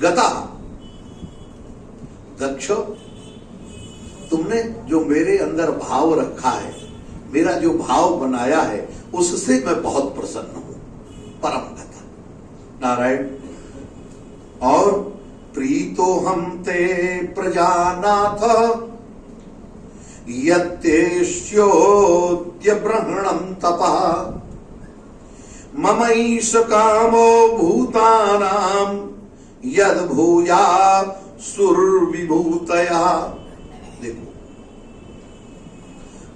गता। दक्ष, तुमने जो मेरे अंदर भाव रखा है, मेरा जो भाव बनाया है, उससे मैं बहुत प्रसन्न हूं। परम गता नारायण। और प्रीतो हम ते प्रजानाथ यत्तेष्योद्य ब्रह्मणं तपः ममैष कामो भूतानां यद भूया सुरविभूतया। देखो,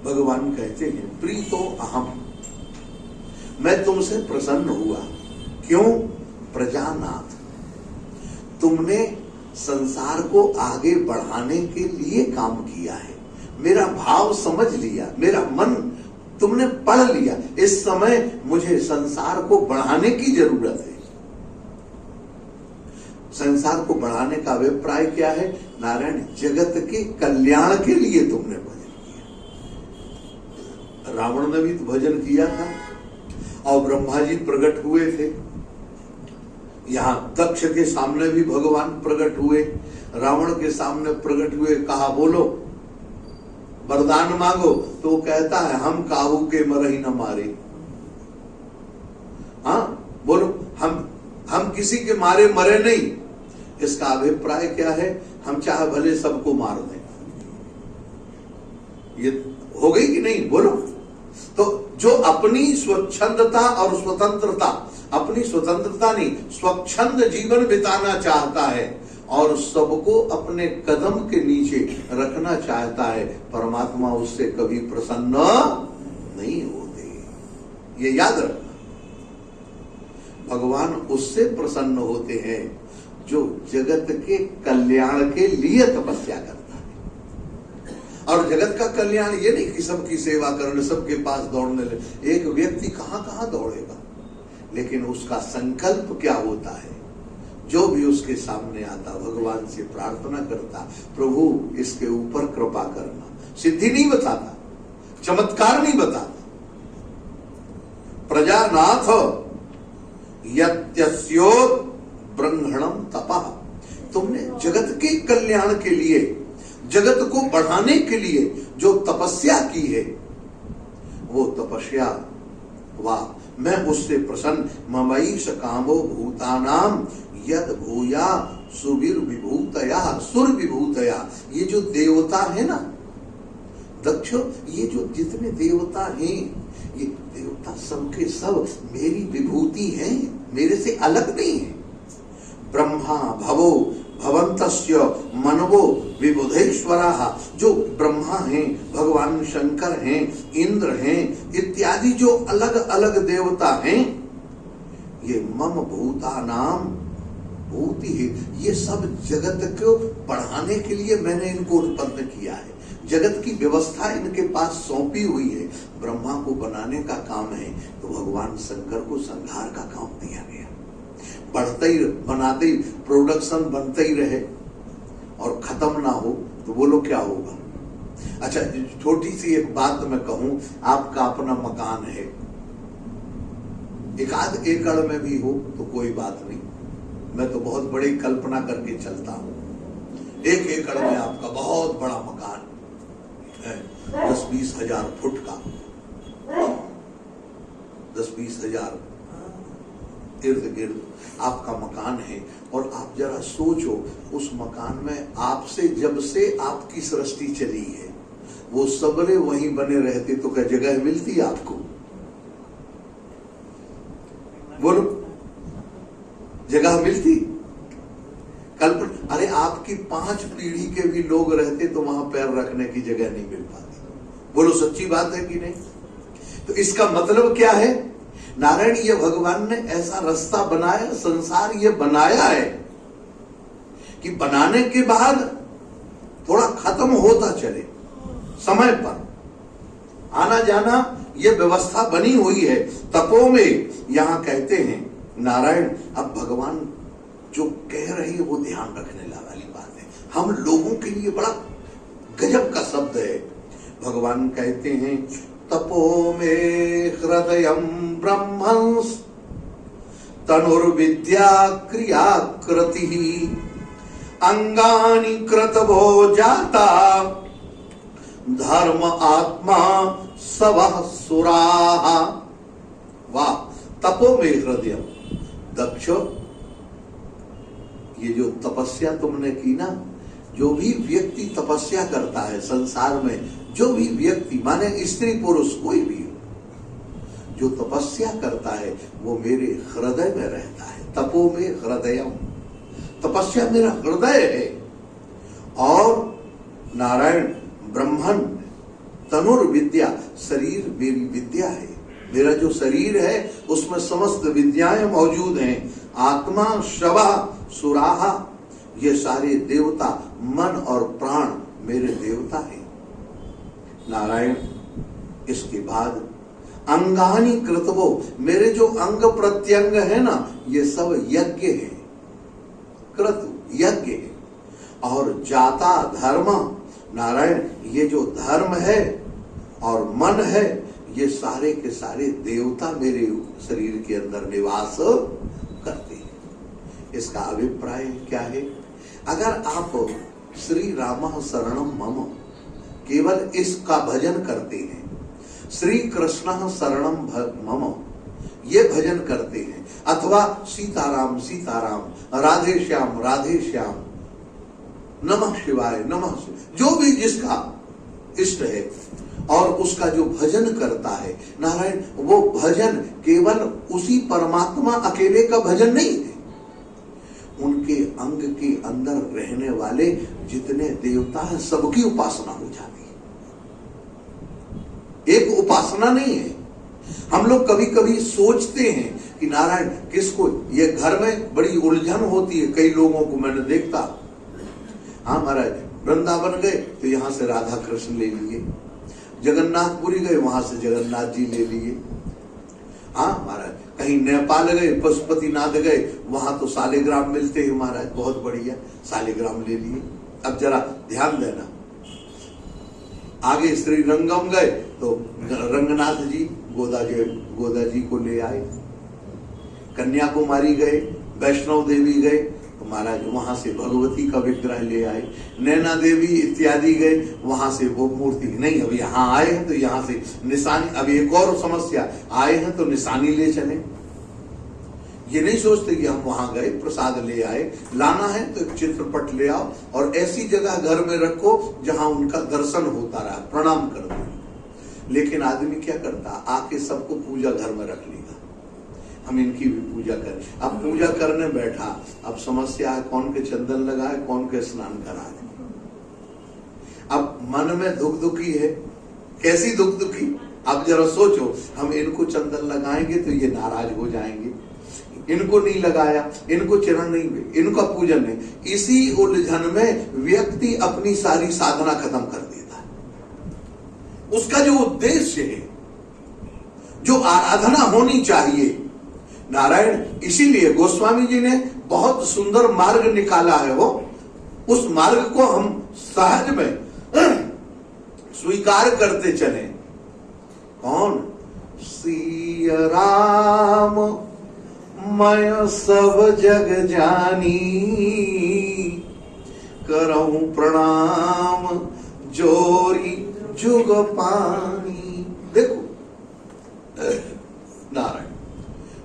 भगवान कहते हैं प्रीतो अहम, मैं तुमसे प्रसन्न हुआ। क्यों? प्रजानाथ, तुमने संसार को आगे बढ़ाने के लिए काम किया है, मेरा भाव समझ लिया, मेरा मन तुमने पढ़ लिया। इस समय मुझे संसार को बढ़ाने की जरूरत है। संसार को बढ़ाने का अभिप्राय क्या है? नारायण, जगत के कल्याण के लिए तुमने भजन किया। रावण ने भी तो भजन किया था और ब्रह्मा जी प्रकट हुए थे। यहां दक्ष के सामने भी भगवान प्रकट हुए, रावण के सामने प्रकट हुए। कहा बोलो, वरदान मांगो, तो कहता है हम काहू के मरही न मारे। हाँ बोलो, हम किसी के मारे मरे नहीं। इसका अभिप्राय क्या है? हम चाहे भले सबको मार दें। ये हो गई कि नहीं? बोलो। तो जो अपनी स्वच्छंदता और स्वतंत्रता, अपनी स्वतंत्रता नहीं, स्वच्छंद जीवन बिताना चाहता है और सबको अपने कदम के नीचे रखना चाहता है, परमात्मा उससे कभी प्रसन्न नहीं होते। ये याद रखना। भगवान उससे प्रसन्न होते हैं जो जगत के कल्याण के लिए तपस्या करता है। और जगत का कल्याण ये नहीं कि सबकी सेवा करने, सबके पास दौड़ने लगे। एक व्यक्ति कहां कहां दौड़ेगा, लेकिन उसका संकल्प क्या होता है? जो भी उसके सामने आता, भगवान से प्रार्थना करता, प्रभु इसके ऊपर कृपा करना। सिद्धि नहीं बताता, चमत्कार नहीं बताता। प्रजानाथ यत्स्यो ब्रह्मणं तपः, तुमने जगत के कल्याण के लिए, जगत को बढ़ाने के लिए जो तपस्या की है, वो तपस्या, वाह, मैं उससे प्रसन्न। ममैष कामो भूतानां यद भूया सुरविभूतया। सुरविभूतया, ये जो देवता है ना दक्ष, ये जो जितने देवता हैं, ये देवता सबके सब मेरी विभूति हैं, मेरे से अलग नहीं है। ब्रह्मा भवो भवन्तस्य मनवो विबुधेश्वराः, जो ब्रह्मा हैं, भगवान शंकर हैं, इंद्र हैं, इत्यादि जो अलग अलग देवता हैं, ये मम भूतानाम भूति है। ये सब जगत को बढ़ाने के लिए मैंने इनको उत्पन्न किया है। जगत की व्यवस्था इनके पास सौंपी हुई है। ब्रह्मा को बनाने का काम है, तो भगवान शंकर को संहार का काम दिया गया। बढ़ते ही, बनाते ही, प्रोडक्शन बनते ही रहे और खत्म ना हो, तो बोलो क्या होगा? अच्छा, छोटी सी एक बात मैं कहूं, आपका अपना मकान है, 1-8 एकड़ में भी हो तो कोई बात नहीं, मैं तो बहुत बड़ी कल्पना करके चलता हूं। 1 एकड़ में आपका बहुत बड़ा मकान है, 10-20 हजार फुट का, 10-20 हजार इर्द गिर्द आपका मकान है। और आप जरा सोचो, उस मकान में आपसे जब से आपकी सृष्टि चली है, वो सबरे वहीं बने रहते तो क्या जगह मिलती आपको? बोलो, जगह मिलती? कल्पना, अरे आपकी 5 पीढ़ी के भी लोग रहते तो वहां पैर रखने की जगह नहीं मिल पाती। बोलो सच्ची बात है कि नहीं? तो इसका मतलब क्या है? नारायण, ये भगवान ने ऐसा रास्ता बनाया, संसार ये बनाया है कि बनाने के बाद थोड़ा खत्म होता चले, समय पर आना जाना ये व्यवस्था बनी हुई है। तपो में यहां कहते हैं नारायण, अब भगवान जो कह रहे हैं वो ध्यान रखने वाली बात है। हम लोगों के लिए बड़ा गजब का शब्द है। भगवान कहते हैं तपो में हृदयं ब्रह्मंस तनुर्विद्या क्रियाकृति अंगानि क्रतवो जाता धर्म आत्मा सवः सुराः। वाह, तपो में हृदय। दक्ष, ये जो तपस्या तुमने की ना, जो भी व्यक्ति तपस्या करता है संसार में, जो भी व्यक्ति माने स्त्री पुरुष कोई भी जो तपस्या करता है वो मेरे हृदय में रहता है। तपो में हृदयम, तपस्या मेरा हृदय है। और नारायण ब्रह्मन तनुर्विद्या, शरीर मेरी विद्या है। मेरा जो शरीर है उसमें समस्त विद्याएं मौजूद हैं। आत्मा शवा सुराहा, ये सारे देवता, मन और प्राण मेरे देवता हैं। नारायण, इसके बाद अंगानि कृतवो, मेरे जो अंग प्रत्यंग है ना, ये सब यज्ञ है, क्रतु यज्ञ है। और जाता धर्म, नारायण ये जो धर्म है और मन है, ये सारे के सारे देवता मेरे शरीर के अंदर निवास करते हैं। इसका अभिप्राय क्या है? अगर आप श्री राम शरणम मम केवल इसका भजन करते हैं, श्री कृष्ण शरणम मम ये भजन करते हैं, अथवा सीताराम सीताराम, राधे श्याम राधे श्याम, नमः शिवाय नमः शिवाय, जो भी जिसका इष्ट है और उसका जो भजन करता है नारायण, वो भजन केवल उसी परमात्मा अकेले का भजन नहीं है। उनके अंग के अंदर रहने वाले जितने देवता हैं सबकी उपासना हो जाती है। एक उपासना नहीं है। हम लोग कभी कभी सोचते हैं कि नारायण किसको, ये घर में बड़ी उलझन होती है। कई लोगों को मैंने देखता, हाँ महाराज वृंदावन गए तो यहां से राधा कृष्ण ले लिए, जगन्नाथपुरी गए वहां से जगन्नाथ जी ले लिए, हाँ महाराज कहीं नेपाल गए पशुपतिनाथ गए वहां तो सालिग्राम मिलते हैं महाराज, बहुत बढ़िया सालिग्राम ले लिए। अब जरा ध्यान देना, आगे श्री रंगम गए तो रंगनाथ जी गोदा जी को ले आए, कन्याकुमारी गए वैष्णव देवी गए तो महाराज वहां से भगवती का विग्रह ले आए, नैना देवी इत्यादि गए वहां से वो मूर्ति नहीं। अब यहाँ आए हैं तो यहाँ से निशानी, अब एक और समस्या, आए हैं तो निशानी ले चले। ये नहीं सोचते कि हम वहां गए प्रसाद ले आए, लाना है तो एक चित्रपट ले आओ और ऐसी जगह घर में रखो जहां उनका दर्शन होता रहा, प्रणाम कर दो। लेकिन आदमी क्या करता, आके सबको पूजा घर में रख लेगा, हम इनकी भी पूजा करें। अब पूजा करने बैठा, अब समस्या है कौन के चंदन लगाए, कौन के स्नान कराए। अब मन में दुख दुखी है, कैसी दुख दुखी, अब जरा सोचो, हम इनको चंदन लगाएंगे तो ये नाराज हो जाएंगे, इनको नहीं लगाया, इनको चरण नहीं हुए, इनका पूजन नहीं। इसी उलझन में व्यक्ति अपनी सारी साधना खत्म कर देता है। उसका जो उद्देश्य है, जो आराधना होनी चाहिए नारायण, इसीलिए गोस्वामी जी ने बहुत सुंदर मार्ग निकाला है। वो उस मार्ग को हम सहज में स्वीकार करते चले। कौन? सिया राम मैं सब जग जानी, करऊं प्रणाम जोरी जुग पानी। देखो नारायण,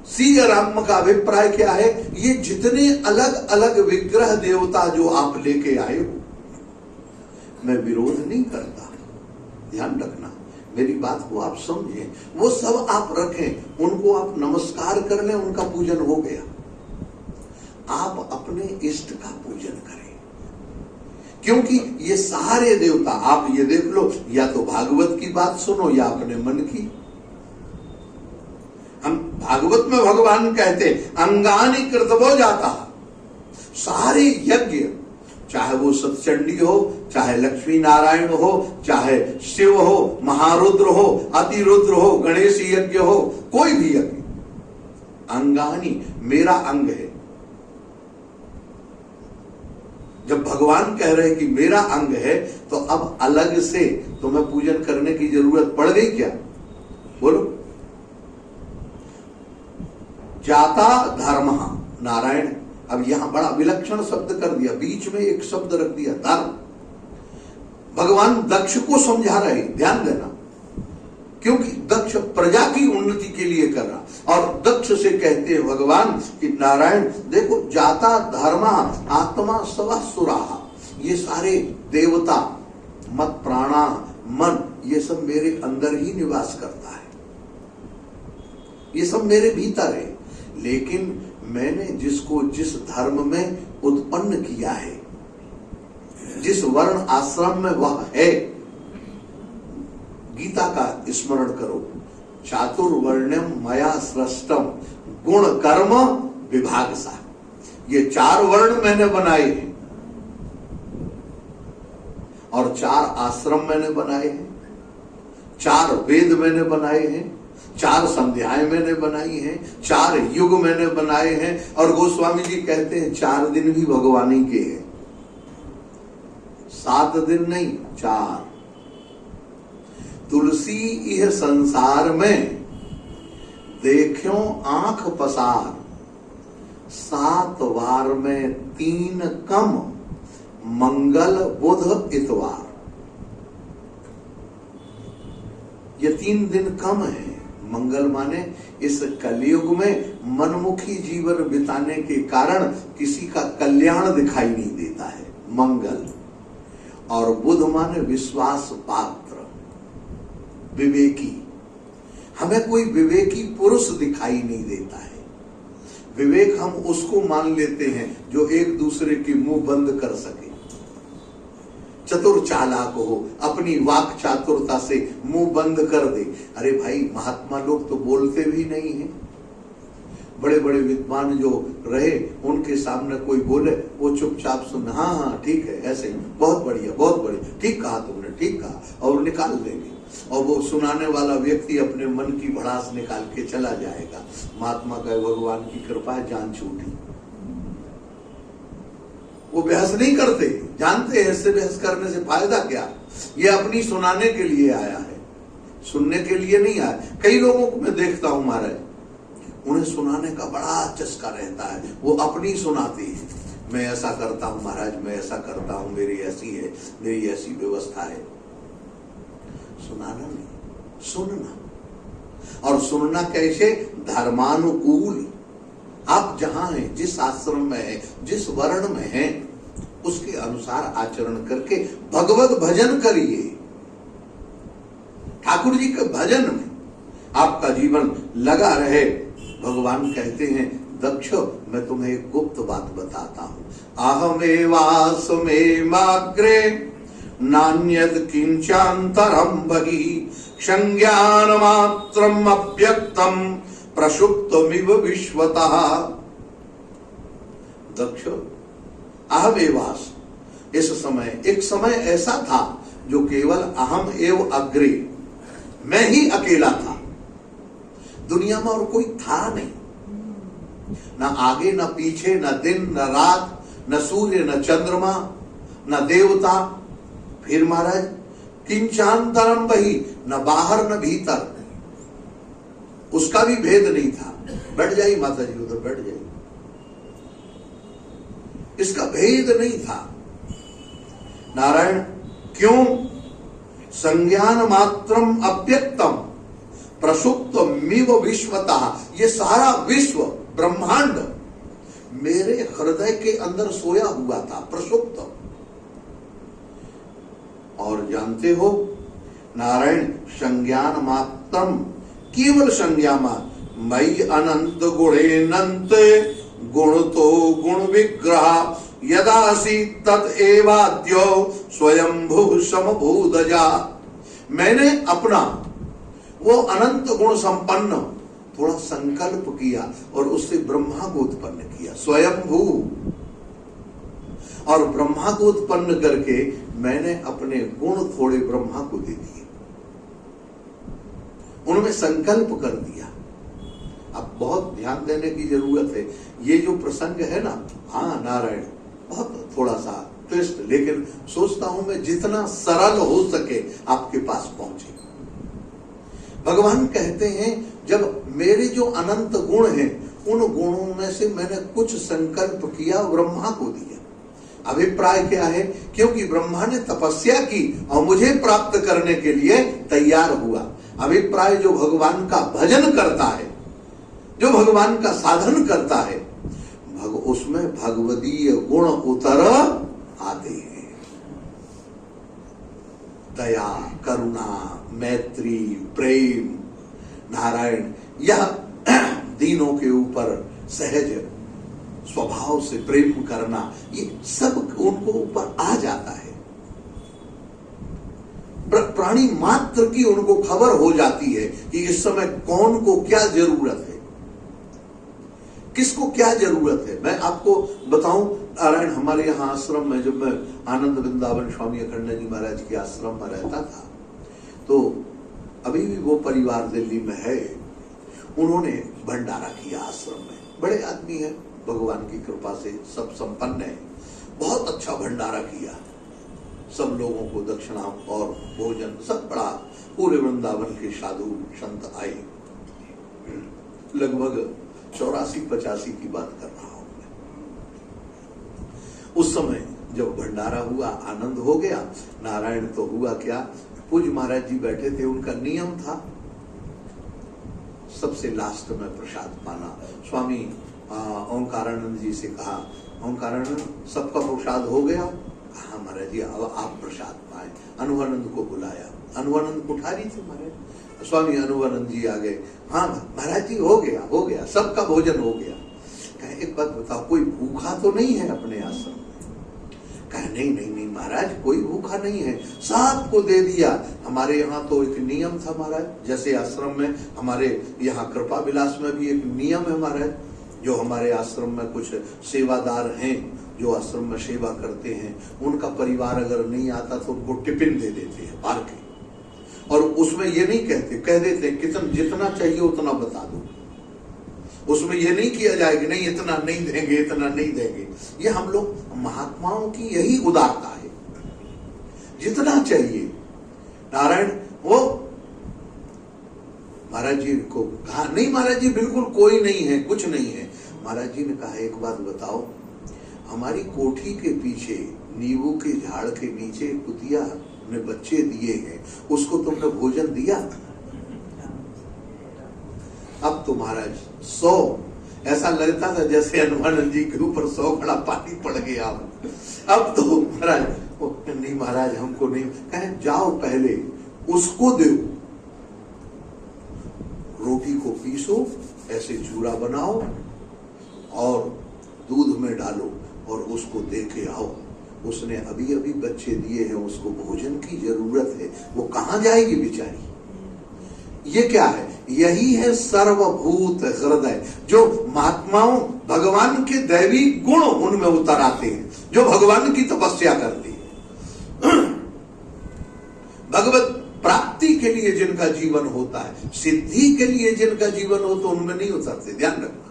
सिया राम का अभिप्राय क्या है? ये जितने अलग अलग विग्रह देवता जो आप लेके आए हो, मैं विरोध नहीं करता, ध्यान रखना मेरी बात को आप समझें। वो सब आप रखें, उनको आप नमस्कार कर लें, उनका पूजन हो गया। आप अपने इष्ट का पूजन करें, क्योंकि ये सारे देवता, आप ये देख लो, या तो भागवत की बात सुनो या अपने मन की। हम भागवत में भगवान कहते अंगानि कृतवो जाता, सारे यज्ञ, चाहे वो सतचंडी हो, चाहे लक्ष्मी नारायण हो, चाहे शिव हो, महारुद्र हो, अतिरुद्र हो, गणेश यज्ञ हो, कोई भी यज्ञ, अंगानि मेरा अंग है। जब भगवान कह रहे कि मेरा अंग है, तो अब अलग से तुम्हें पूजन करने की जरूरत पड़ गई क्या? बोलो। जाता धर्म। नारायण अब यहां बड़ा विलक्षण शब्द कर दिया, बीच में एक शब्द रख दिया धर्म। भगवान दक्ष को समझा रहे, ध्यान देना, क्योंकि दक्ष प्रजा की उन्नति के लिए कर रहा। और दक्ष से कहते हैं भगवान कि नारायण देखो, जाता धर्मा आत्मा सवा सुराहा, ये सारे देवता मत प्राणा मन ये सब मेरे अंदर ही निवास करता है, ये सब मेरे भीतर है। लेकिन मैंने जिसको जिस धर्म में उत्पन्न किया है, जिस वर्ण आश्रम में वह है, गीता का स्मरण करो, चातुर्वर्ण्यम मया सृष्टम गुण कर्म विभाग सा, ये 4 वर्ण मैंने बनाए हैं और 4 आश्रम मैंने बनाए हैं, 4 वेद मैंने बनाए हैं, 4 संध्याएं मैंने बनाई हैं, 4 युग मैंने बनाए हैं। और गोस्वामी जी कहते हैं 4 दिन भी भगवान ही के हैं, 7 दिन नहीं 4। तुलसी यह संसार में देखो आंख पसार, 7 वार में 3 कम, मंगल बुध इतवार। ये 3 दिन कम है। मंगल माने इस कलयुग में मनमुखी जीवन बिताने के कारण किसी का कल्याण दिखाई नहीं देता है, मंगल। और बुध माने विश्वास पात्र, विवेकी, हमें कोई विवेकी पुरुष दिखाई नहीं देता है। विवेक हम उसको मान लेते हैं जो एक दूसरे के मुंह बंद कर सके, चतुर चालाक हो, अपनी वाक चातुरता से मुंह बंद कर दे। अरे भाई, महात्मा लोग तो बोलते भी नहीं हैं। बड़े बड़े विद्वान जो रहे, उनके सामने कोई बोले वो चुपचाप सुन, हाँ हाँ ठीक है, ऐसे ही, बहुत बढ़िया बहुत बढ़िया, ठीक कहा तुमने, ठीक कहा, और निकाल देंगे। और वो सुनाने वाला व्यक्ति अपने मन की भड़ास निकाल के चला जाएगा। महात्मा का भगवान की कृपा है, जान छूटी। वो बहस नहीं करते, जानते हैं इससे बहस करने से फायदा क्या, ये अपनी सुनाने के लिए आया है, सुनने के लिए नहीं आया। कई लोगों को मैं देखता हूं महाराज, उन्हें सुनाने का बड़ा चस्का रहता है, वो अपनी सुनाते हैं, मैं ऐसा करता हूं महाराज, मैं ऐसा करता हूं, मेरी ऐसी है, मेरी ऐसी व्यवस्था है। सुनाना नहीं, सुनना। और सुनना कैसे? धर्मानुकूल। आप जहां हैं, जिस आश्रम में है, जिस वर्ण में हैं, उसके अनुसार आचरण करके भगवत भजन करिए। ठाकुर जी के भजन में आपका जीवन लगा रहे। भगवान कहते हैं, दक्ष मैं तुम्हें एक गुप्त बात बताता हूं, अहमेवास्मेमाग्रे नान्यद किंचांतरम बहि संज्ञान मात्रम अव्यक्तम प्रसुप्तमिव विश्वतः। दक्ष अहमेवास, इस समय, एक समय ऐसा था जो केवल अहम एव अग्रे, मैं ही अकेला था, दुनिया में और कोई था नहीं, ना आगे ना पीछे, ना दिन ना रात, न सूर्य न चंद्रमा न देवता। फिर महाराज किंचांतरम बहि, न बाहर न भीतर, उसका भी भेद नहीं था। बैठ जाइए माता जी, उधर बैठ जाइए, इसका भेद नहीं था। नारायण क्यों? संज्ञान मात्रम अव्यक्तम प्रसुप्तमिव विश्वतः, ये सारा विश्व ब्रह्मांड मेरे हृदय के अंदर सोया हुआ था, प्रसुप्त। और जानते हो नारायण, संज्ञान मात्रम, केवल संज्ञा मात्र, मई अनंत गुणेनंत गुण तो गुण विग्रह यदासी तद एवाद्यो स्वयंभू समभूदजा। मैंने अपना वो अनंत गुण संपन्न थोड़ा संकल्प किया और उससे ब्रह्मा को उत्पन्न किया, स्वयंभू। और ब्रह्मा को उत्पन्न करके मैंने अपने गुण थोड़े ब्रह्मा को दे दिए, उनमें संकल्प कर दिया। अब बहुत ध्यान देने की जरूरत है। ये जो प्रसंग है ना, हाँ नारायण, बहुत थोड़ा सा ट्विस्ट, लेकिन सोचता हूं मैं जितना सरल हो सके आपके पास पहुंचे। भगवान कहते हैं, जब मेरे जो अनंत गुण हैं उन गुणों में से मैंने कुछ संकल्प किया, ब्रह्मा को दिया। अभिप्राय क्या है? क्योंकि ब्रह्मा ने तपस्या की और मुझे प्राप्त करने के लिए तैयार हुआ। अभिप्राय जो भगवान का भजन करता है, जो भगवान का साधन करता है, उसमें भगवदीय गुण उतर आते हैं। दया, करुणा, मैत्री, प्रेम, नारायण, यह दीनों के ऊपर सहज स्वभाव से प्रेम करना, ये सब उनको ऊपर आ जाता है। प्राणी मात्र की उनको खबर हो जाती है कि इस समय कौन को क्या जरूरत है, किसको क्या जरूरत है। मैं आपको बताऊं, नारायण, हमारे यहाँ आश्रम में जब मैं आनंद वृंदावन स्वामी अखंड जी महाराज के आश्रम में रहता था, तो अभी भी वो परिवार दिल्ली में है, उन्होंने भंडारा किया आश्रम में। बड़े आदमी है, भगवान की कृपा से सब संपन्न है, बहुत अच्छा भंडारा किया, सब लोगों को दक्षिणा और भोजन सब बड़ा, पूरे वृंदावन के साधु संत आए, लगभग 84-85 की बात कर रहा हूं मैं। उस समय जब भंडारा हुआ, आनंद हो गया। नारायण, तो हुआ क्या, पूज्य महाराज जी बैठे थे, उनका नियम था सबसे लास्ट में प्रसाद पाना। स्वामी ओंकारानंद जी से कहा, ओंकारानंद सबका प्रसाद हो गया? कहा महाराज जी अब आप प्रसाद पाए। अनुभवानंद को बुलाया, अनुभवानंद कुठारी थे महाराज, स्वामी अनुभवानंद जी आ गए। हाँ महाराज जी हो गया, सबका भोजन हो गया। कहे एक बात बताओ, कोई भूखा तो नहीं है अपने आश्रम में? कहे नहीं महाराज, कोई भूखा नहीं है, सबको दे दिया। हमारे यहाँ तो एक नियम था महाराज, जैसे आश्रम में हमारे यहाँ कृपा विलास में भी एक नियम है महाराज, जो हमारे आश्रम में कुछ सेवादार हैं जो आश्रम में सेवा करते हैं, उनका परिवार अगर नहीं आता तो उनको टिफिन दे देते हैं बाहर के, और उसमें ये नहीं कहते, कह देते कितना जितना चाहिए उतना बता दो। उसमें ये नहीं किया जाए कि नहीं इतना नहीं देंगे, इतना नहीं देंगे। ये हम लोग महात्माओं की यही उदारता है, जितना चाहिए। नारायण, वो महाराज जी को कहा, नहीं महाराज जी बिल्कुल कोई नहीं है, कुछ नहीं है। महाराज जी ने कहा एक बात बताओ, हमारी कोठी के पीछे नींबू के झाड़ के नीचे कुतिया ने बच्चे दिए हैं, उसको तुमने भोजन दिया? अब तो महाराज 100, ऐसा लगता था जैसे हनुमान जी के ऊपर 100 घड़ा पानी पड़ गया। अब तो महाराज, नहीं महाराज हमको नहीं। कहे जाओ पहले उसको दो, रोटी को पीसो, ऐसे चूरा बनाओ और दूध में डालो और उसको दे के आओ। उसने अभी अभी बच्चे दिए हैं, उसको भोजन की जरूरत है, वो कहां जाएगी बेचारी? ये क्या है? यही है सर्वभूत हृदय, जो महात्माओं भगवान के दैवी गुण उनमें उतर आते हैं, जो भगवान की तपस्या करते हैं, भगवत प्राप्ति के लिए जिनका जीवन होता है, सिद्धि के लिए जिनका जीवन हो तो उनमें नहीं उतरते। ध्यान रखना,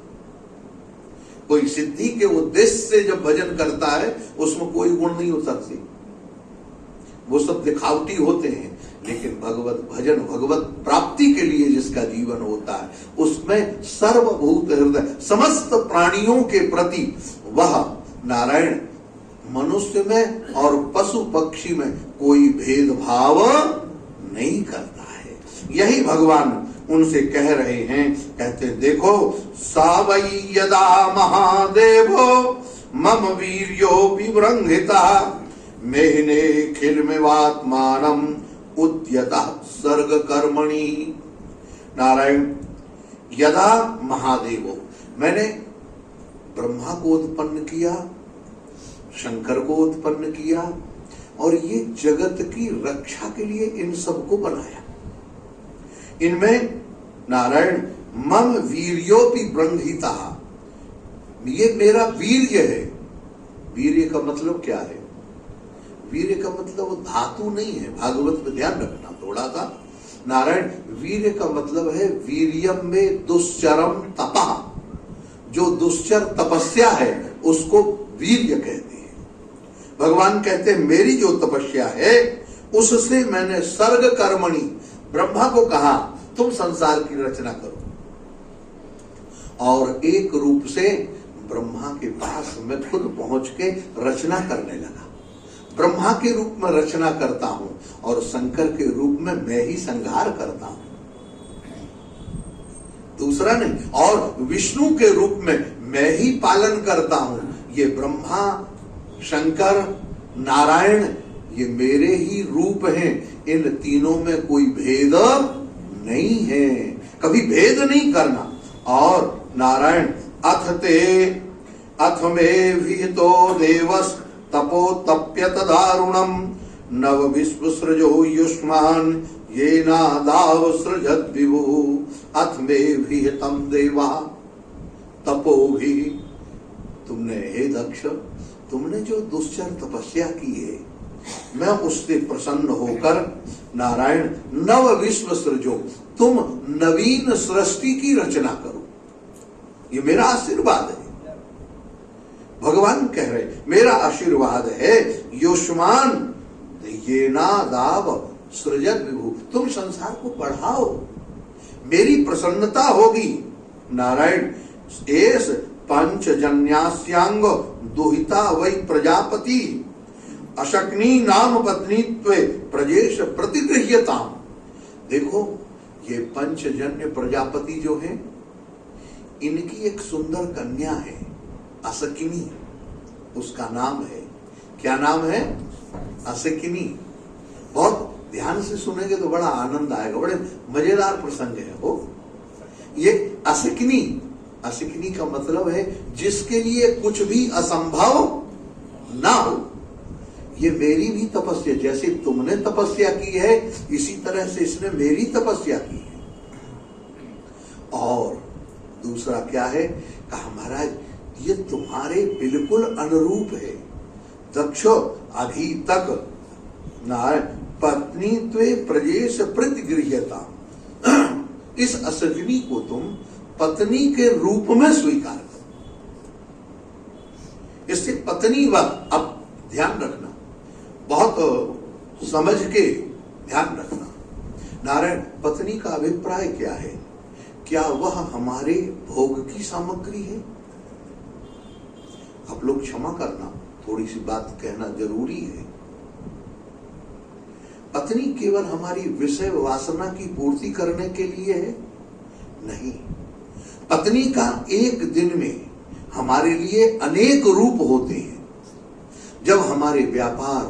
कोई सिद्धि के उद्देश्य से जब भजन करता है उसमें कोई गुण नहीं उतरते, वो सब दिखावटी होते हैं। लेकिन भगवत भजन, भगवत प्राप्ति के लिए जिसका जीवन होता है, उसमें सर्वभूत हृदय, समस्त प्राणियों के प्रति वह नारायण मनुष्य में और पशु पक्षी में कोई भेदभाव नहीं करता है। यही भगवान उनसे कह रहे हैं, कहते देखो सावई यदा महादेवो मम वीर्यो विवृंहिता मेहने खिलमिवात्मानम उद्यता सर्ग कर्मणि। नारायण, यदा महादेवो, मैंने ब्रह्मा को उत्पन्न किया, शंकर को उत्पन्न किया और ये जगत की रक्षा के लिए इन सबको बनाया। इनमें नारायण मम वीर्योपि ब्रंहिता, ये मेरा वीर्य है। वीर्य का मतलब क्या है? वीर्य का मतलब वो धातु नहीं है, भागवत में ध्यान रखना थोड़ा सा। नारायण, वीर्य का मतलब है वीर्यम में दुश्चरम तपः, जो दुश्चर तपस्या है उसको वीर्य कहते हैं। भगवान कहते हैं मेरी जो तपस्या है उससे मैंने सर्ग कर्मणि, ब्रह्मा को कहा तुम संसार की रचना करो, और एक रूप से ब्रह्मा के पास मैं खुद पहुंच के रचना करने लगा। ब्रह्मा के रूप में रचना करता हूं और शंकर के रूप में मैं ही संहार करता हूं, दूसरा नहीं। और विष्णु के रूप में मैं ही पालन करता हूं। ये ब्रह्मा, शंकर, नारायण ये मेरे ही रूप हैं। इन तीनों में कोई भेद नहीं है, कभी भेद नहीं करना। और नारायण अथ मे विहितो देवस तपो तप्यत दारुणम नव विश्व सृजो युष्मान ये नादाव सृजत विभु। अथ मे विहितम देवा तपो भी, तुमने हे दक्ष तुमने जो दुश्चर तपस्या की है, मैं उससे प्रसन्न होकर नारायण नव विश्व सृजो, तुम नवीन सृष्टि की रचना करो। ये मेरा आशीर्वाद है। भगवान कह रहे मेरा आशीर्वाद है, युष्मान ये ना दाव सृजत विभु, तुम संसार को बढ़ाओ, मेरी प्रसन्नता होगी। नारायण एस पंचजन्यास्यांग दुहिता वै प्रजापति अशक्नी नाम पत्नीत्वे प्रजेश प्रतिगृह्यताम। देखो ये पंचजन्य प्रजापति जो है, इनकी एक सुंदर कन्या है अशकिनी, उसका नाम है, क्या नाम है? अशकिनी। बहुत ध्यान से सुनेंगे तो बड़ा आनंद आएगा, बड़े मजेदार प्रसंग है वो। ये अशकिनी, अशकिनी का मतलब है जिसके लिए कुछ भी असंभव ना हो। ये मेरी भी तपस्या, जैसे तुमने तपस्या की है इसी तरह से इसने मेरी तपस्या की है। और दूसरा क्या है? कहा महाराज ये तुम्हारे बिल्कुल अनुरूप है। दक्ष अभी तक पत्नी त्वे प्रजेश प्रतिगृह्यता, इस अशकिनी को तुम पत्नी के रूप में स्वीकार करो। इससे पत्नी व, अब ध्यान रखना, बहुत समझ के ध्यान रखना। नारायण पत्नी का अभिप्राय क्या है? क्या वह हमारे भोग की सामग्री है? आप लोग क्षमा करना, थोड़ी सी बात कहना जरूरी है। पत्नी केवल हमारी विषय वासना की पूर्ति करने के लिए है? नहीं। पत्नी का एक दिन में हमारे लिए अनेक रूप होते हैं। जब हमारे व्यापार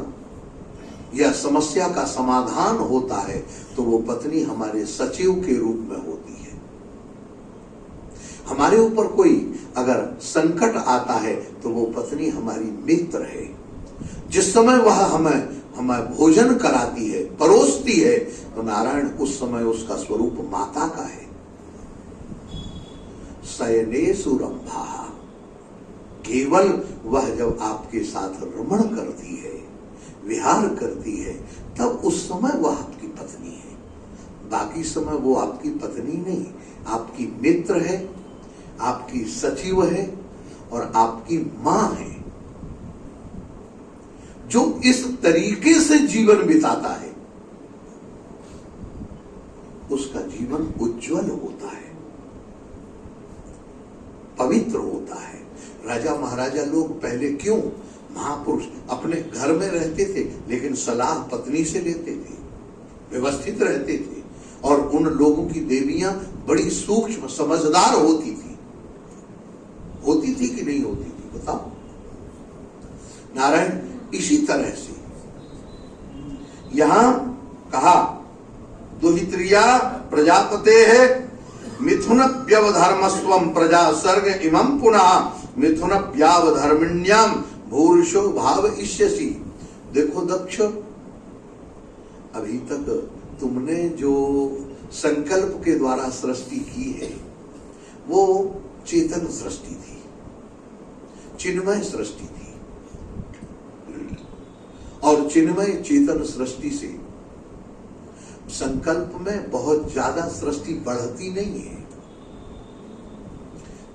या समस्या का समाधान होता है तो वो पत्नी हमारे सचिव के रूप में होती है। हमारे ऊपर कोई अगर संकट आता है तो वो पत्नी हमारी मित्र है। जिस समय वह हमें भोजन कराती है, परोसती है, तो नारायण उस समय उसका स्वरूप माता का है। शयनेषु रंभा, केवल वह जब आपके साथ रमण करती है, विहार करती है, तब उस समय वह आपकी पत्नी है। बाकी समय वो आपकी पत्नी नहीं, आपकी मित्र है, आपकी सचिव है और आपकी मां है। जो इस तरीके से जीवन बिताता है उसका जीवन उज्जवल होता है, पवित्र होता है। राजा महाराजा लोग पहले क्यों, महापुरुष अपने घर में रहते थे लेकिन सलाह पत्नी से लेते थे, व्यवस्थित रहते थे, और उन लोगों की देवियां बड़ी सूक्ष्म समझदार होती थी कि नहीं होती थी? बताओ। नारायण इसी तरह से यहां कहा दुहित्रिया प्रजापते है मिथुन व्यवधर्मस्वम प्रजा सर्ग इमं पुनः मिथुन व्यावधर्मिण्याम भूर्षो भाव इष्यसि। देखो दक्ष, अभी तक तुमने जो संकल्प के द्वारा सृष्टि की है वो चेतन सृष्टि थी, चिन्मय सृष्टि थी। और चिन्मय चेतन सृष्टि से संकल्प में बहुत ज्यादा सृष्टि बढ़ती नहीं है।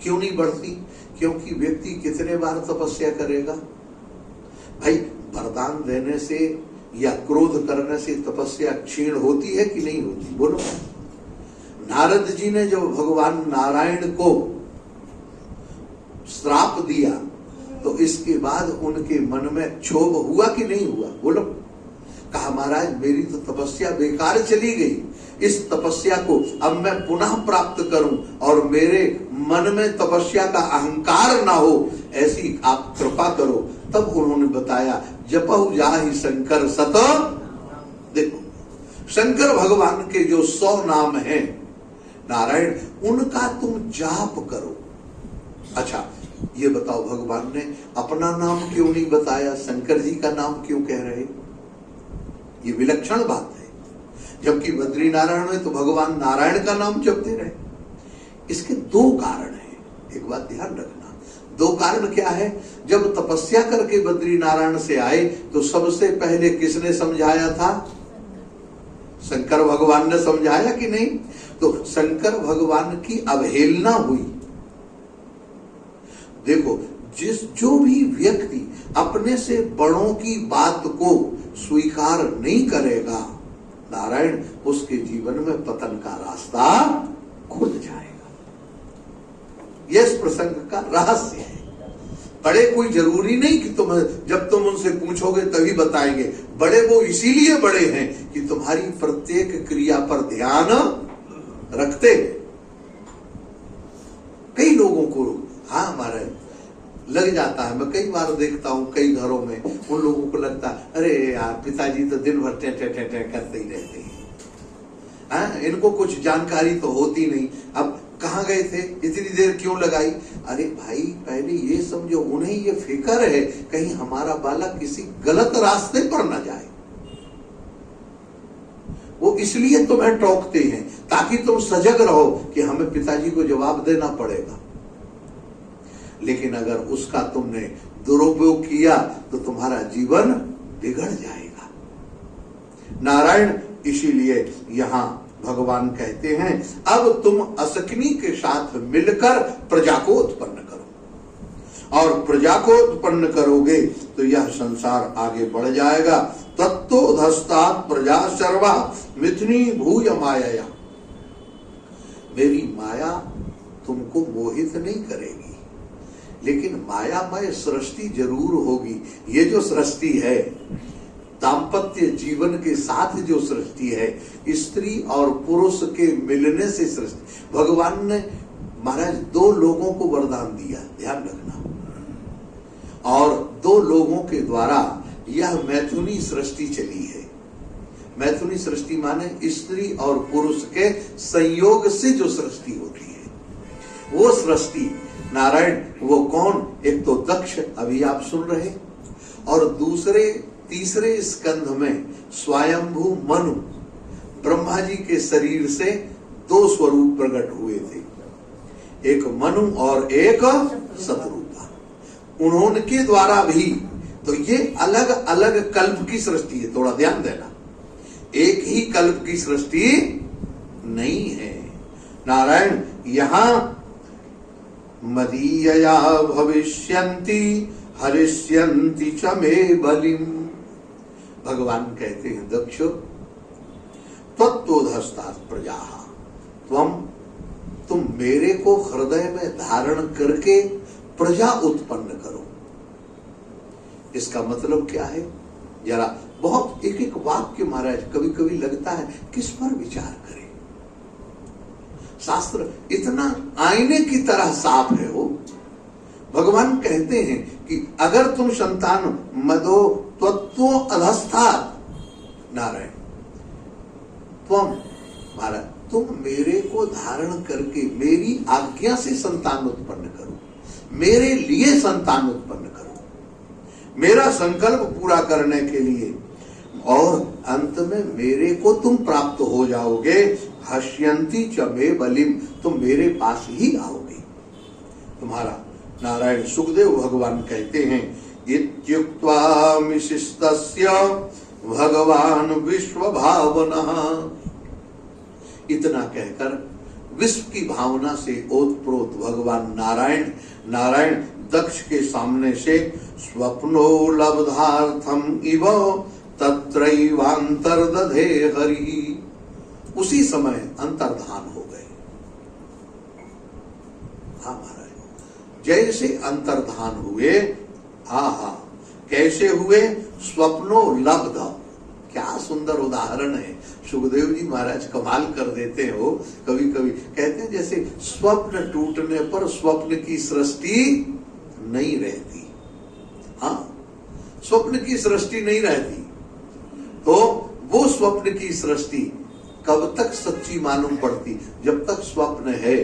क्यों नहीं बढ़ती? क्योंकि व्यक्ति कितने बार तपस्या करेगा? भाई वरदान देने से या क्रोध करने से तपस्या क्षीण होती है कि नहीं होती? बोलो। नारद जी ने जब भगवान नारायण को श्राप दिया, तो इसके बाद उनके मन में क्षोभ हुआ कि नहीं हुआ? बोलो। कहा महाराज मेरी तो तपस्या बेकार चली गई, इस तपस्या को अब मैं पुनः प्राप्त करूं और मेरे मन में तपस्या का अहंकार ना हो, ऐसी आप कृपा करो। तब उन्होंने बताया जपहु जाहि शंकर सत। देखो शंकर भगवान के जो 100 नाम हैं नारायण, उनका तुम जाप करो। अच्छा ये बताओ, भगवान ने अपना नाम क्यों नहीं बताया? शंकर जी का नाम क्यों कह रहे? ये विलक्षण बात है। जबकि बद्री नारायण में तो भगवान नारायण का नाम जपते रहे। इसके 2 कारण हैं, एक बात ध्यान रखना। 2 कारण क्या है? जब तपस्या करके बद्री नारायण से आए तो सबसे पहले किसने समझाया था? शंकर भगवान ने समझाया कि नहीं? तो शंकर भगवान की अवहेलना हुई। देखो जो भी व्यक्ति अपने से बड़ों की बात को स्वीकार नहीं करेगा नारायण, उसके जीवन में पतन का रास्ता खुल जाएगा। यह इस प्रसंग का रहस्य है। बड़े कोई जरूरी नहीं कि जब तुम उनसे पूछोगे तभी बताएंगे। बड़े वो इसीलिए बड़े हैं कि तुम्हारी प्रत्येक क्रिया पर ध्यान रखते हैं। कई लोगों को हाँ हमारे लग जाता है, मैं कई बार देखता हूं कई घरों में, उन लोगों को लगता है अरे यार पिताजी तो दिन भर टे करते ही रहते हैं, इनको कुछ जानकारी तो होती नहीं। अब कहाँ गए थे, इतनी देर क्यों लगाई? अरे भाई पहले ये समझो, उन्हें ये फिक्र है कहीं हमारा बालक किसी गलत रास्ते पर न जाए। वो इसलिए तुम्हें टोकते हैं ताकि तुम सजग रहो कि हमें पिताजी को जवाब देना पड़ेगा। लेकिन अगर उसका तुमने दुरुपयोग किया तो तुम्हारा जीवन बिगड़ जाएगा नारायण। इसीलिए यहाँ भगवान कहते हैं अब तुम असकनी के साथ मिलकर प्रजा को उत्पन्न करो, और प्रजा को उत्पन्न करोगे तो यह संसार आगे बढ़ जाएगा। तत्तोधस्तात् प्रजा सर्वा मिथुनी भूय माया। मेरी माया तुमको मोहित नहीं करेगी, लेकिन मायामय सृष्टि जरूर होगी। ये जो सृष्टि है दाम्पत्य जीवन के साथ जो सृष्टि है, स्त्री और पुरुष के मिलने से सृष्टि। भगवान ने महाराज 2 लोगों को वरदान दिया, ध्यान रखना, और 2 लोगों के द्वारा यह मैथुनी सृष्टि चली है। मैथुनी सृष्टि माने स्त्री और पुरुष के संयोग से जो सृष्टि होती है वो सृष्टि नारायण। वो कौन? एक तो दक्ष, अभी आप सुन रहे, और तीसरे स्कंध में स्वयंभू मनु, ब्रह्मा जी के शरीर से 2 स्वरूप प्रकट हुए थे, एक मनु और एक शतरूपा। उन्होंने द्वारा भी, तो ये अलग अलग कल्प की सृष्टि है, थोड़ा ध्यान देना, एक ही कल्प की सृष्टि नहीं है नारायण। यहां मदीयया भविष्यन्ति हरिष्यन्ति च मे बलिम। भगवान कहते हैं दक्ष तत्तोधस्तात् प्रजा, तुम मेरे को हृदय में धारण करके प्रजा उत्पन्न करो। इसका मतलब क्या है? जरा बहुत एक एक वाक्य महाराज कभी कभी लगता है किस पर विचार करें। शास्त्र इतना आईने की तरह साफ है। वो भगवान कहते हैं कि अगर तुम संतान मदो तत्व अधस्तात् नारायण, महाराज तुम मेरे को धारण करके मेरी आज्ञा से संतान उत्पन्न करो, मेरे लिए संतान उत्पन्न करो, मेरा संकल्प पूरा करने के लिए, और अंत में मेरे को तुम प्राप्त हो जाओगे। हष्यंती च मे बलिम, तुम मेरे पास ही आओगे। तुम्हारा नारायण सुखदेव भगवान कहते हैं इत्युक्त्वा मिशिस्तस्य भगवान विश्व भावनः। इतना कहकर विश्व की भावना से ओतप्रोत भगवान नारायण दक्ष के सामने से स्वप्नो लब्धार्थम इव तत्रैवांतर्दधे हरि, उसी समय अंतर्धान हो गए। हाँ महाराज, जैसे अंतर्धान हुए, आहा कैसे हुए, स्वप्नो लब्ध। क्या सुंदर उदाहरण है, सुखदेव जी महाराज कमाल कर देते हो। कभी कभी कहते हैं जैसे स्वप्न टूटने पर स्वप्न की सृष्टि नहीं रहती। हाँ, स्वप्न की सृष्टि नहीं रहती, तो वो स्वप्न की सृष्टि कब तक सच्ची मालूम पड़ती, जब तक स्वप्न है।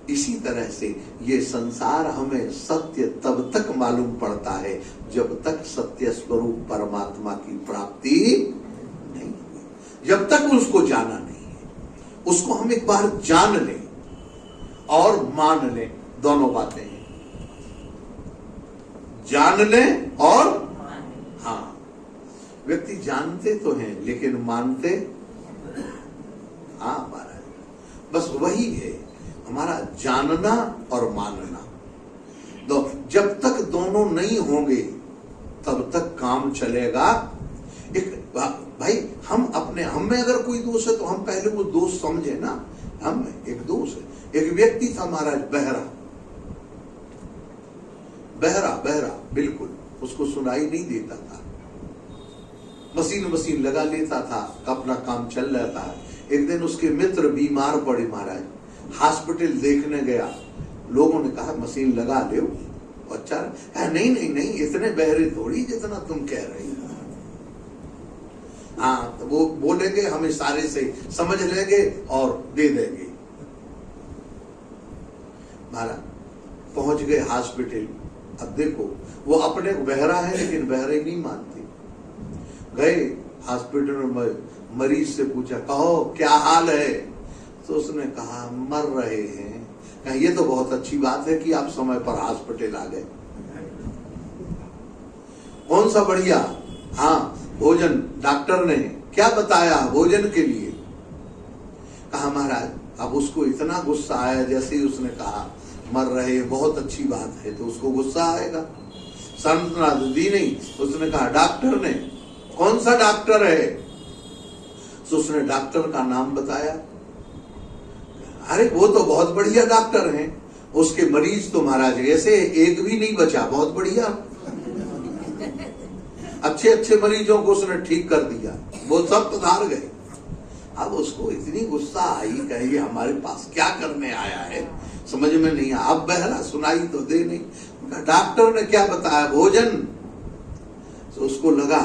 इसी तरह से ये संसार हमें सत्य तब तक मालूम पड़ता है जब तक सत्य स्वरूप परमात्मा की प्राप्ति नहीं हुई, जब तक उसको जाना नहीं है। उसको हम एक बार जान लें और मान लें, दोनों बातें हैं, जान लें और हाँ, व्यक्ति जानते तो हैं लेकिन मानते, हाँ महाराज, बस वही है हमारा जानना और मानना। तो जब तक दोनों नहीं होंगे तब तक काम चलेगा। एक भाई हम में अगर कोई दोष है तो हम पहले वो दोष समझे ना। हम एक दोष है, एक व्यक्ति था महाराज बहरा बिल्कुल, उसको सुनाई नहीं देता था, मशीन लगा लेता था, अपना काम चल रहा था। एक दिन उसके मित्र बीमार पड़े महाराज, हॉस्पिटल देखने गया, लोगों ने कहा मशीन लगा ले। अच्छा नहीं, इतने बहरे थोड़ी जितना तुम कह रही हो। हाँ, तो वो बोलेंगे, हमें सारे से समझ लेंगे और दे देंगे। महाराज पहुंच गए हॉस्पिटल। अब देखो वो अपने बहरा है लेकिन बहरे नहीं मानते। गए हॉस्पिटल में, मरीज से पूछा, कहो क्या हाल है? तो उसने कहा मर रहे हैं। कहा ये तो बहुत अच्छी बात है कि आप समय पर हॉस्पिटल आ गए। कौन सा बढ़िया? हाँ, भोजन डॉक्टर ने क्या बताया भोजन के लिए? कहा महाराज, अब उसको इतना गुस्सा आया, जैसे ही उसने कहा मर रहे, बहुत अच्छी बात है, तो उसको गुस्सा आएगा। सांत्वना दी नहीं, उसने कहा डॉक्टर ने। कौन सा डॉक्टर है? तो उसने डॉक्टर का नाम बताया। अरे वो तो बहुत बढ़िया डॉक्टर हैं, उसके मरीज तो महाराज ऐसे एक भी नहीं बचा, बहुत बढ़िया, अच्छे मरीजों को उसने ठीक कर दिया, वो सब सुधार गए। अब उसको इतनी गुस्सा आई, कहे हमारे पास क्या करने आया है, समझ में नहीं आया। अब बहरा सुनाई तो दे नहीं। डॉक्टर ने क्या बताया? भोजन। तो उसको लगा,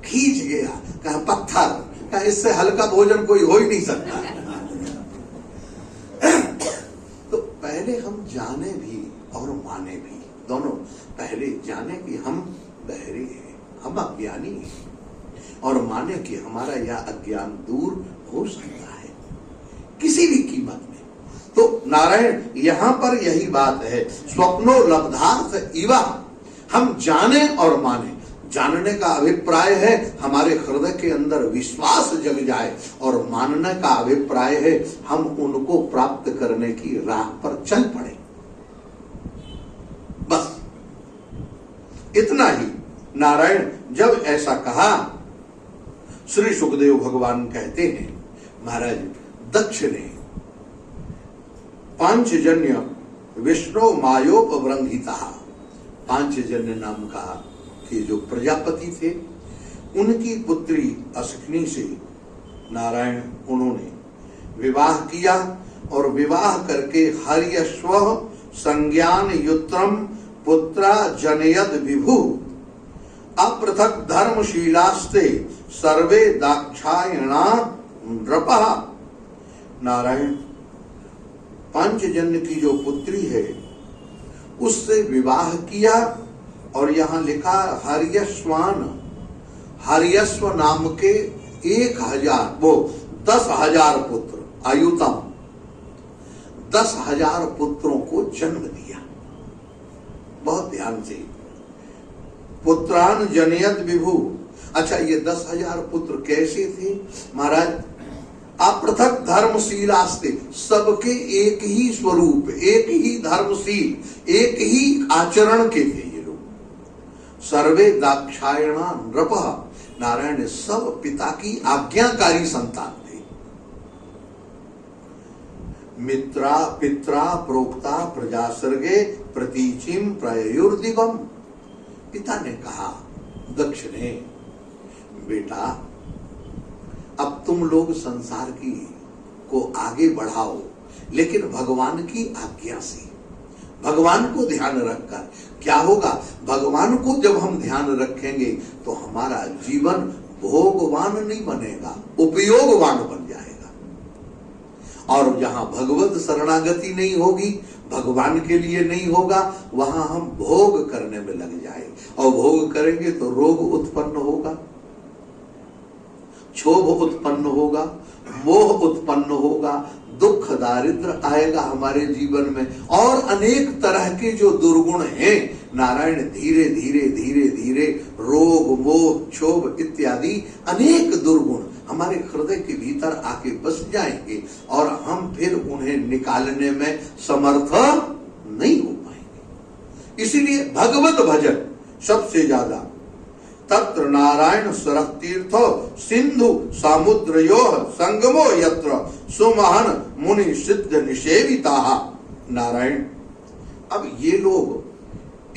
खींच गया, कहा पत्थर, कहा इससे हल्का भोजन कोई हो ही नहीं सकता। तो पहले हम जाने भी और माने भी, दोनों। पहले जाने कि हम बहरे हैं, हम अज्ञानी हैं, और माने कि हमारा यह अज्ञान दूर हो सकता है किसी भी कीमत में। तो नारायण यहां पर यही बात है, स्वप्नो लब्धार्थ इवा। हम जाने और माने। जानने का अभिप्राय है हमारे हृदय के अंदर विश्वास जग जाए, और मानने का अभिप्राय है हम उनको प्राप्त करने की राह पर चल पड़े। बस इतना ही। नारायण जब ऐसा कहा, श्री सुखदेव भगवान कहते हैं, महाराज दक्ष ने पांचजन्य विष्णु मायोपवृंहिता, पांचजन्य नाम का कि जो प्रजापति थे, उनकी पुत्री अशक्नी से नारायण उन्होंने विवाह किया, और विवाह करके हर्यश्व संज्ञान युत्रम पुत्रा जनयद विभु अपृथक धर्मशीलास्ते सर्वे दाक्षायणा नृपः। नारायण पांचजन्य की जो पुत्री है उससे विवाह किया, और यहां लिखा हर्यश्वान, हर्यश्व नाम के 1000 वो 10,000 पुत्र, आयुतम 10,000 पुत्रों को जन्म दिया। बहुत ध्यान से, पुत्रान जनयत विभु। अच्छा, ये 10,000 पुत्र कैसे थे महाराज? अपृथक धर्मशीलास्ते, सबके एक ही स्वरूप, एक ही धर्मशील, एक ही आचरण के थे ये लोग। सर्वे दाक्षायणा नृपः, नारायण सब पिता की आज्ञाकारी संतान थे। मित्रा पित्रा प्रोक्ता प्रजा सर्गे प्रतीचिम प्रयुर्दिवम। पिता ने कहा दक्ष ने, बेटा अब तुम लोग संसार की को आगे बढ़ाओ, लेकिन भगवान की आज्ञा से, भगवान को ध्यान रखकर। क्या होगा? भगवान को जब हम ध्यान रखेंगे तो हमारा जीवन भोगवान नहीं बनेगा, उपयोगवान बन जाएगा। और जहां भगवत शरणागति नहीं होगी, भगवान के लिए नहीं होगा, वहां हम भोग करने में लग जाए, और भोग करेंगे तो रोग उत्पन्न होगा, क्षोभ उत्पन्न होगा, मोह उत्पन्न होगा, दुख दारिद्र आएगा हमारे जीवन में, और अनेक तरह के जो दुर्गुण हैं, नारायण धीरे धीरे धीरे धीरे रोग मोह क्षोभ इत्यादि अनेक दुर्गुण हमारे हृदय के भीतर आके बस जाएंगे, और हम फिर उन्हें निकालने में समर्थ नहीं हो पाएंगे। इसीलिए भगवत भजन सबसे ज्यादा। तत्र नारायण सरः तीर्थ सिंधु समुद्रयोः संगमो यत्र सुमहन मुनि सिद्ध निषेविता। नारायण, अब ये लोग,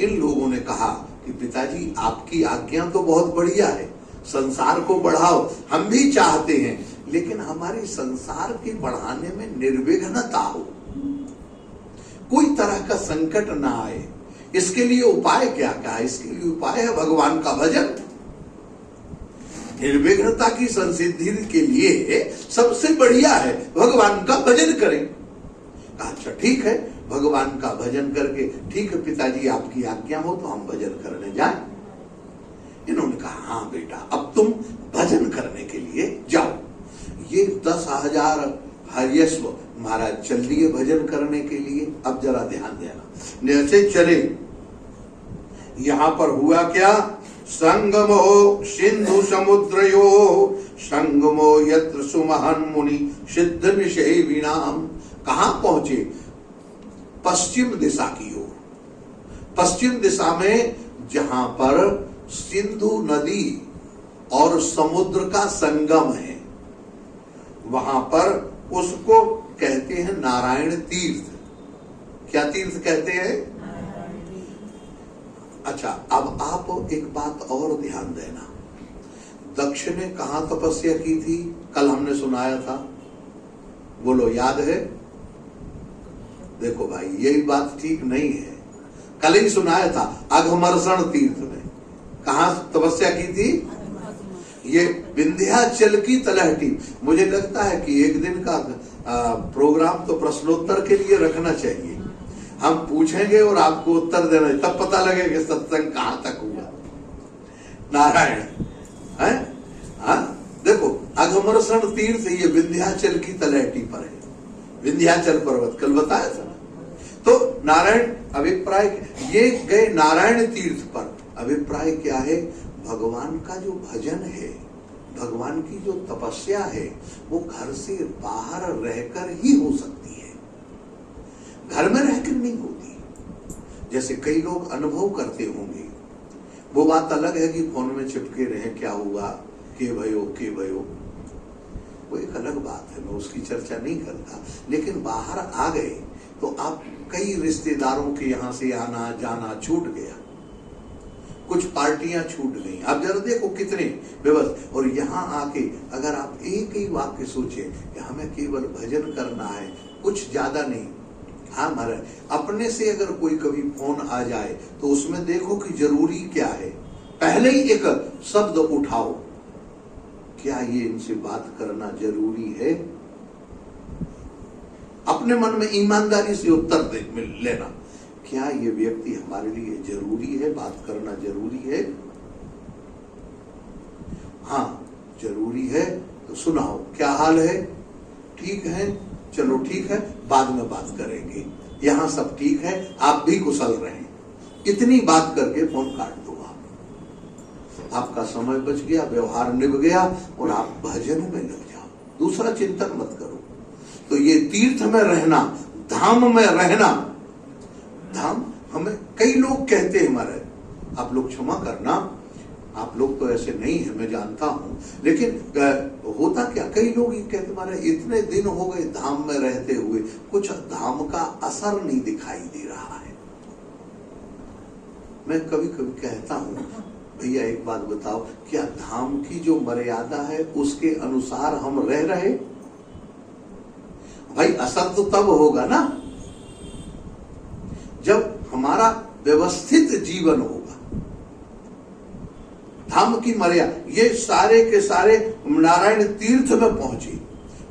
इन लोगों ने कहा कि पिताजी आपकी आज्ञा तो बहुत बढ़िया है, संसार को बढ़ाओ, हम भी चाहते हैं, लेकिन हमारे संसार के बढ़ाने में निर्विघ्नता हो, कोई तरह का संकट ना आए। इसके लिए उपाय क्या है? इसके लिए उपाय है भगवान का भजन। निर्विघ्नता की संसिद्धि के लिए सबसे बढ़िया है भगवान का भजन करें। अच्छा ठीक है, भगवान का भजन करके, ठीक है पिताजी आपकी आज्ञा हो तो हम भजन करने जाएं। इन्होंने कहा हाँ बेटा, अब तुम भजन करने के लिए जाओ। ये 10,000 हर्यस्व महाराज चल लिए भजन करने के लिए। अब जरा ध्यान देना, जैसे चले, यहां पर हुआ क्या? संगमो सिंधु समुद्रयो संगमो यत्र सुमहन मुनि सिद्ध निषेविनाम। कहां पहुंचे? पश्चिम दिशा की ओर। पश्चिम दिशा में जहां पर सिंधु नदी और समुद्र का संगम है, वहां पर उसको कहते हैं नारायण तीर्थ। क्या तीर्थ कहते हैं? अच्छा, अब आप एक बात और ध्यान देना। दक्ष ने कहां तपस्या की थी? कल हमने सुनाया था, बोलो याद है? देखो भाई, यही बात ठीक नहीं है। कल ही सुनाया था, अघमर्षण तीर्थ में। कहां तपस्या की थी? ये विंध्याचल की तलहटी। मुझे लगता है कि एक दिन का प्रोग्राम तो प्रश्नोत्तर के लिए रखना चाहिए। हम पूछेंगे और आपको उत्तर देना, तब पता लगेगा सत्संग कहां तक हुआ। नारायण है? हाँ, देखो अघमर्षण तीर्थ ये विंध्याचल की तलहटी पर है, विंध्याचल पर्वत, कल बताया था। तो नारायण अभिप्राय, ये गए नारायण तीर्थ पर। अभिप्राय क्या है? भगवान का जो भजन है, भगवान की जो तपस्या है, वो घर से बाहर रहकर ही हो सकती है, घर में रहकर नहीं होती। जैसे कई लोग अनुभव करते होंगे, वो बात अलग है कि फोन में चिपके रहे, क्या हुआ, के भयो, वो एक अलग बात है, मैं उसकी चर्चा नहीं करता। लेकिन बाहर आ गए तो आप कई रिश्तेदारों के यहां से आना जाना छूट गया, कुछ पार्टियां छूट गई। अब जरा देखो कितने व्यवस्था। और यहाँ आके अगर आप एक ही वाक्य सोचे कि हमें केवल भजन करना है, कुछ ज्यादा नहीं। हाँ महाराज, अपने से अगर कोई कभी फोन आ जाए तो उसमें देखो कि जरूरी क्या है। पहले ही एक शब्द उठाओ, क्या ये इनसे बात करना जरूरी है? अपने मन में ईमानदारी से उत्तर दे लेना, क्या ये व्यक्ति हमारे लिए जरूरी है, बात करना जरूरी है? हाँ जरूरी है तो सुनाओ, क्या हाल है? ठीक है, चलो ठीक है, बाद में बात करेंगे, यहां सब ठीक है, आप भी कुशल रहें। इतनी बात करके फोन काट दो। आपका समय बच गया, व्यवहार निभ गया और आप भजन में लग जाओ, दूसरा चिंतन मत करो। तो ये तीर्थ में रहना, धाम में रहना, धाम हमें कई लोग कहते हैं, हमारे आप लोग क्षमा करना, आप लोग तो ऐसे नहीं है, मैं जानता हूं, लेकिन होता क्या, कई लोग ये कहते मारे इतने दिन हो गए धाम में रहते हुए, कुछ धाम का असर नहीं दिखाई दे रहा है। मैं कभी कभी कहता हूं, भैया एक बात बताओ, क्या धाम की जो मर्यादा है उसके अनुसार हम रह रहे? भाई असर तो तब होगा ना जब हमारा व्यवस्थित जीवन होगा। धाम की मर्यादा, ये सारे के सारे नारायण तीर्थ में पहुंचे,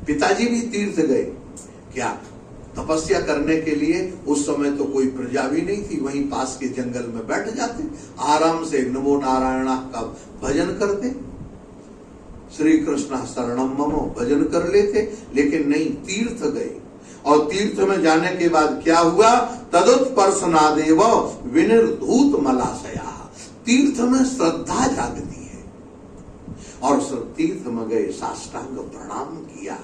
पिताजी भी तीर्थ गए, क्या तपस्या करने के लिए? उस समय तो कोई प्रजा भी नहीं थी, वहीं पास के जंगल में बैठ जाते, आराम से नमो नारायण का भजन करते, श्री कृष्ण शरणम मम भजन कर लेते। लेकिन नहीं, तीर्थ गए, और तीर्थ में जाने के बाद क्या हुआ? तदुत्पर्षनादेव विनिर्धूत मलाशया, तीर्थ में श्रद्धा जागती है, और तीर्थ में गए, साष्टांग प्रणाम किया,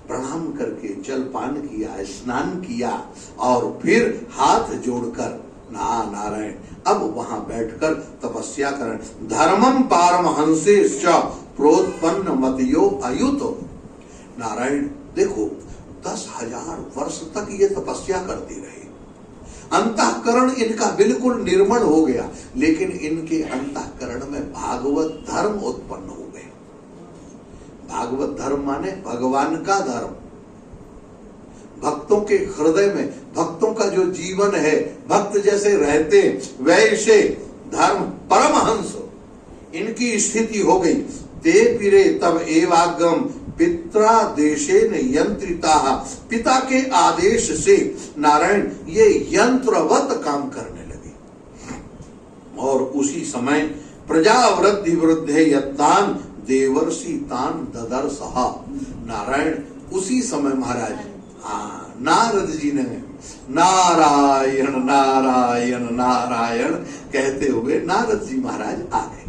प्रणाम करके जलपान किया, स्नान किया, और फिर हाथ जोड़कर नारायण, अब वहां बैठकर तपस्या करें। धर्मम पारमहंसेश्च प्रोत्पन्न मतियो अयुतो, नारायण देखो 10,000 वर्ष तक ये तपस्या करते रहे, अंतःकरण इनका बिल्कुल निर्मल हो गया, लेकिन इनके अंतःकरण में भागवत धर्म उत्पन्न हो गए। भागवत धर्म माने भगवान का धर्म, भक्तों के हृदय में, भक्तों का जो जीवन है, भक्त जैसे रहते वैसे धर्म परमहंस इनकी स्थिति हो गई। ते पिरे तब एवागम पित्रा देशे यंत्रिता, पिता के आदेश से नारायण ये यंत्रवत काम करने लगे। और उसी समय प्रजा वृद्धि वृद्धे यत्तान देवर्षि तान ददर्शः, नारायण उसी समय महाराज, नारद जी ने नारायण नारायण नारायण कहते हुए नारद जी महाराज आ गए।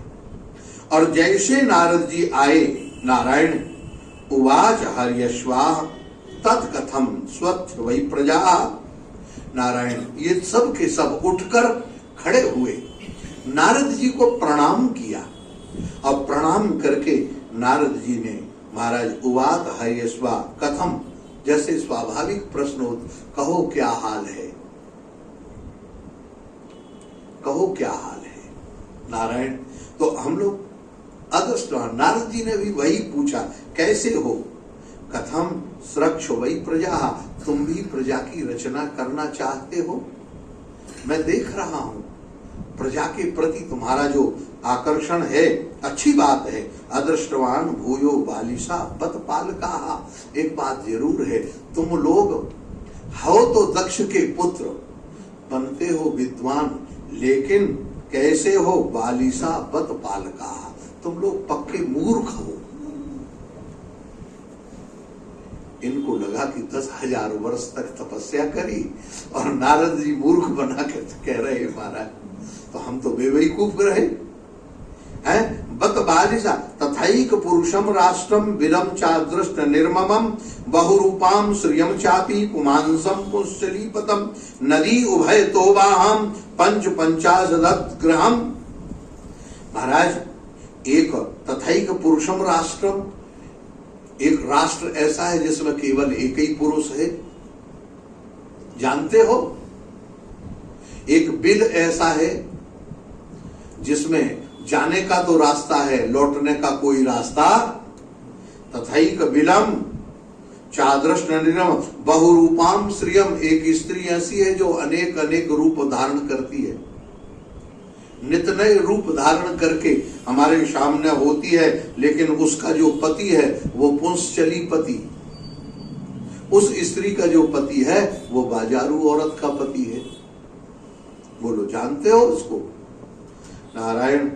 और जैसे नारद जी आए, नारायण उवाच हर्यश्वाह तत्कथम स्वच्छ वै प्रजा, नारायण ये सब के सब उठकर खड़े हुए, नारद जी को प्रणाम किया, और प्रणाम करके नारद जी ने महाराज उवाच हर्यश्वाह कथम, जैसे स्वाभाविक प्रश्न हो, कहो क्या हाल है, कहो क्या हाल है नारायण। तो हम लोग अदृष्ट, नारद जी ने भी वही पूछा, कैसे हो? कथम स्रक्ष वही प्रजा, तुम भी प्रजा की रचना करना चाहते हो? मैं देख रहा हूं प्रजा के प्रति तुम्हारा जो आकर्षण है, अच्छी बात है। अदृष्टवान भूयो बालिशा बत पालका, एक बात जरूर है, तुम लोग हो तो दक्ष के पुत्र, बनते हो विद्वान, लेकिन कैसे हो? बालिशा बत पालका, तुम लोग पक्के मूर्ख हो। इनको लगा कि 10,000 वर्ष तक तपस्या करी और नारद जी मूर्ख बना कर कह रहे महाराज, तो हम तो बेवकूफ रहे हैं। बत बालिशा तथैक पुरुषम राष्ट्रम विलम चादृष्ट निर्ममम बहुरूपाम श्रियम चापी पुमांसम पुंसलीपतम नदी उभय तोबाहम पंच पंचाशदत् गृहम। महाराज एक तथैक पुरुषम राष्ट्रम, एक राष्ट्र ऐसा है जिसमें केवल एक ही पुरुष है, जानते हो? एक बिल ऐसा है जिसमें जाने का तो रास्ता है, लौटने का कोई रास्ता। तथैक बिलम चादृष्ट निर्म बहुरूपाम श्रियम, एक स्त्री ऐसी है जो अनेक अनेक रूप धारण करती है, नित नए रूप धारण करके हमारे सामने होती है, लेकिन उसका जो पति है वो पुंसचली पति, उस स्त्री का जो पति है वो बाजारू औरत का पति है। बोलो जानते हो उसको? नारायण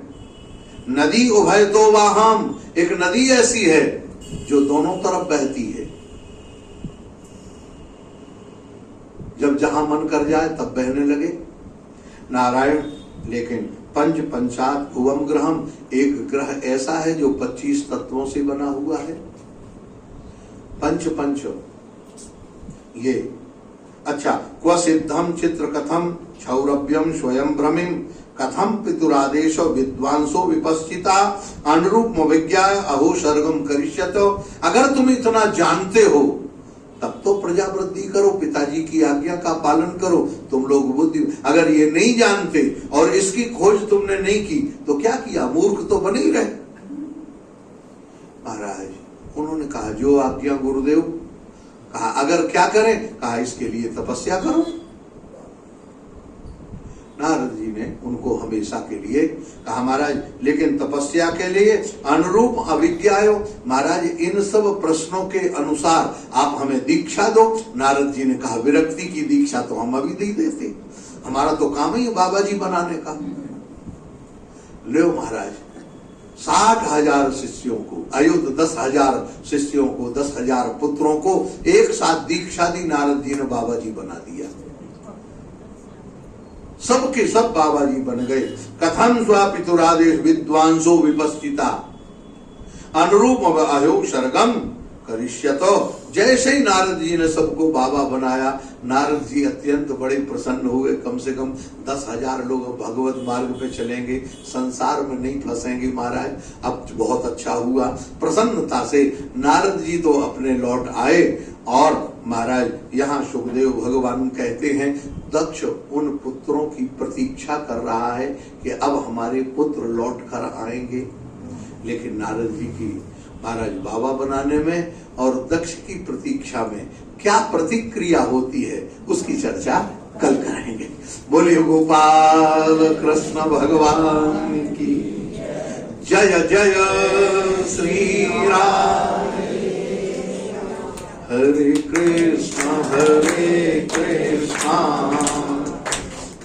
नदी उभय तो वाहम, एक नदी ऐसी है जो दोनों तरफ बहती है, जब जहां मन कर जाए तब बहने लगे। नारायण लेकिन पंच पंचात भुवम ग्रहम, एक ग्रह ऐसा है जो 25 तत्वों से बना हुआ है। पंच पंच ये अच्छा, क्व सिद्धम चित्र कथम क्षौरभ्यम स्वयं भ्रमिम कथम पितुरादेश विद्वांसो विपश्चिता अनुरूप विज्ञा अहो सर्गम करिष्यत। अगर तुम इतना जानते हो तब तो प्रजा वृद्धि करो, पिताजी की आज्ञा का पालन करो। तुम लोग बुद्धि, अगर ये नहीं जानते और इसकी खोज तुमने नहीं की तो क्या किया, मूर्ख तो बने ही रहे। महाराज उन्होंने कहा जो आज्ञा गुरुदेव। कहा अगर क्या करें, कहा इसके लिए तपस्या करो। नारद जी ने उनको हमेशा के लिए कहा महाराज लेकिन तपस्या के लिए अनुरूप अभिज्ञायो, महाराज इन सब प्रश्नों के अनुसार आप हमें दीक्षा दो। नारद जी ने कहा विरक्ति की दीक्षा तो हम अभी दे देते, हमारा तो काम ही है बाबा जी बनाने का। लो महाराज 60,000 शिष्यों को, अयुध 10,000 शिष्यों को, 10,000 पुत्रों को एक साथ दीक्षा दी। नारद जी ने बाबा जी बना दिया, सबके सब बाबा जी बन गए। कथम स्वापितुरादेश विद्वांसो विपश्चिता अनुरूप अयोग सर्गम करिष्यतो। जैसे ही नारद जी ने सबको बाबा बनाया, नारद जी अत्यंत बड़े प्रसन्न हुए। कम से कम 10,000 लोग भगवत मार्ग पे चलेंगे, संसार में नहीं फंसेंगे महाराज। अब बहुत अच्छा हुआ। प्रसन्नता से नारद जी तो अपने लौट आए और महाराज यहाँ सुखदेव भगवान कहते हैं दक्ष उन पुत्रों की प्रतीक्षा कर रहा है कि अब हमारे पुत्र लौट कर आएंगे। लेकिन नारद जी की महाराज बाबा बनाने में और दक्ष की प्रतीक्षा में क्या प्रतिक्रिया होती है उसकी चर्चा कल करेंगे। बोलिए गोपाल कृष्ण भगवान की जय जय श्री राम। हरे कृष्णा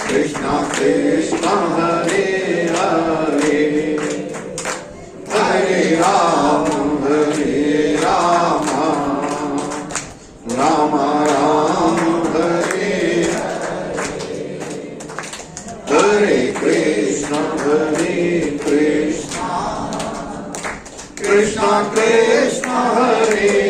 कृष्णा कृष्णा हरे हरे, हरे राम राम राम हरे हरे, कृष्णा कृष्णा कृष्णा कृष्णा हरे